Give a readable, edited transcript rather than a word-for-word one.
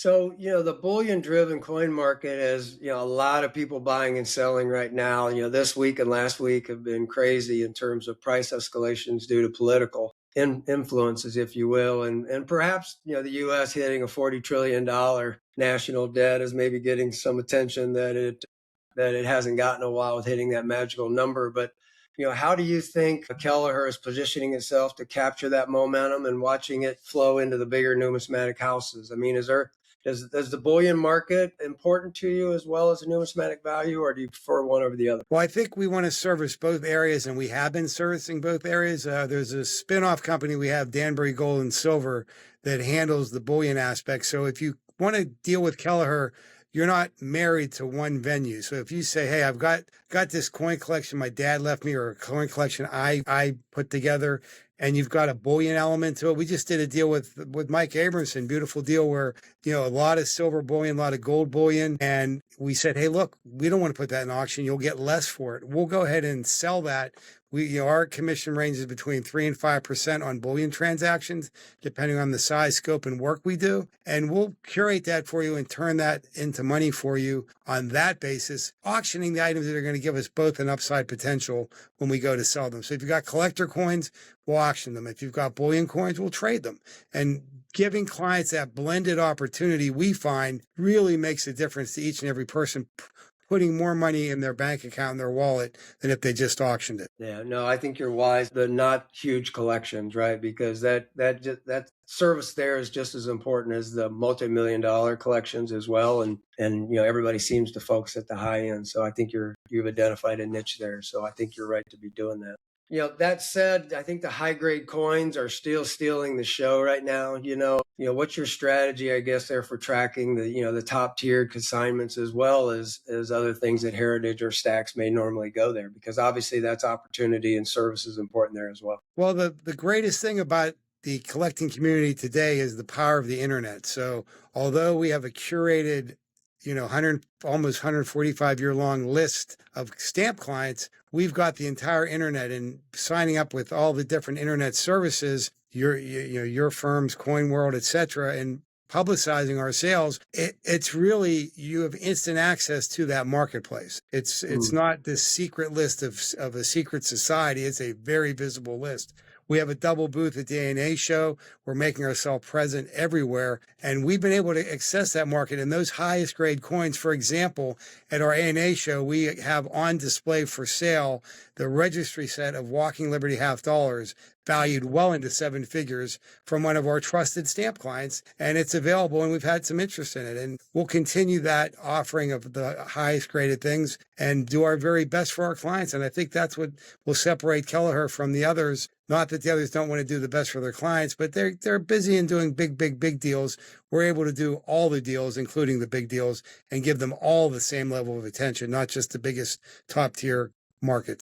So, the bullion driven coin market has, a lot of people buying and selling right now. This week and last week have been crazy in terms of price escalations due to political influences, if you will. And perhaps, the US hitting a $40 trillion national debt is maybe getting some attention that it hasn't gotten a while with hitting that magical number. But, how do you think Kelleher is positioning itself to capture that momentum and watching it flow into the bigger numismatic houses? I mean, does the bullion market important to you as well as the numismatic value, or do you prefer one over the other? Well, I think we want to service both areas, and we have been servicing both areas. There's a spin-off company we have, Danbury Gold and Silver, that handles the bullion aspect. So if you want to deal with Kelleher, you're not married to one venue. So if you say, "Hey, I've got this coin collection my dad left me, or a coin collection I put together," and you've got a bullion element to it. We just did a deal with Mike Abramson, beautiful deal where, a lot of silver bullion, a lot of gold bullion. And we said, "Hey, look, we don't want to put that in auction. You'll get less for it. We'll go ahead and sell that." Our commission ranges between 3 and 5% on bullion transactions, depending on the size, scope, and work we do. And we'll curate that for you and turn that into money for you on that basis, auctioning the items that are going to give us both an upside potential when we go to sell them. So if you've got collector coins, we'll auction them. If you've got bullion coins, we'll trade them. And giving clients that blended opportunity, we find, really makes a difference to each and every person, putting more money in their bank account, in their wallet, than if they just auctioned it. Yeah, no, I think you're wise. The not huge collections, right? Because that service there is just as important as the multi-million dollar collections as well. And everybody seems to focus at the high end. So I think you've identified a niche there. So I think you're right to be doing that. That said, I think the high grade coins are still stealing the show right now. What's your strategy, I guess, there for tracking the top tiered consignments as well as other things that Heritage or Stacks may normally go there? Because obviously that's opportunity and service is important there as well. Well, the greatest thing about the collecting community today is the power of the internet. So although we have a curated, 145-year long list of stamp clients, we've got the entire internet, and signing up with all the different internet services, your firms, Coin World, etc., and publicizing our sales, it's really, you have instant access to that marketplace. It's not this secret list of a secret society. It's a very visible list. We have a double booth at the A&A show. We're making ourselves present everywhere, and we've been able to access that market. And those highest grade coins, for example, at our A&A show, we have on display for sale the registry set of Walking Liberty half dollars, valued well into 7 figures, from one of our trusted stamp clients. And it's available, and we've had some interest in it. And we'll continue that offering of the highest graded things and do our very best for our clients. And I think that's what will separate Kelleher from the others. Not that the others don't want to do the best for their clients, but they're busy in doing big deals. We're able to do all the deals, including the big deals, and give them all the same level of attention, not just the biggest top tier markets.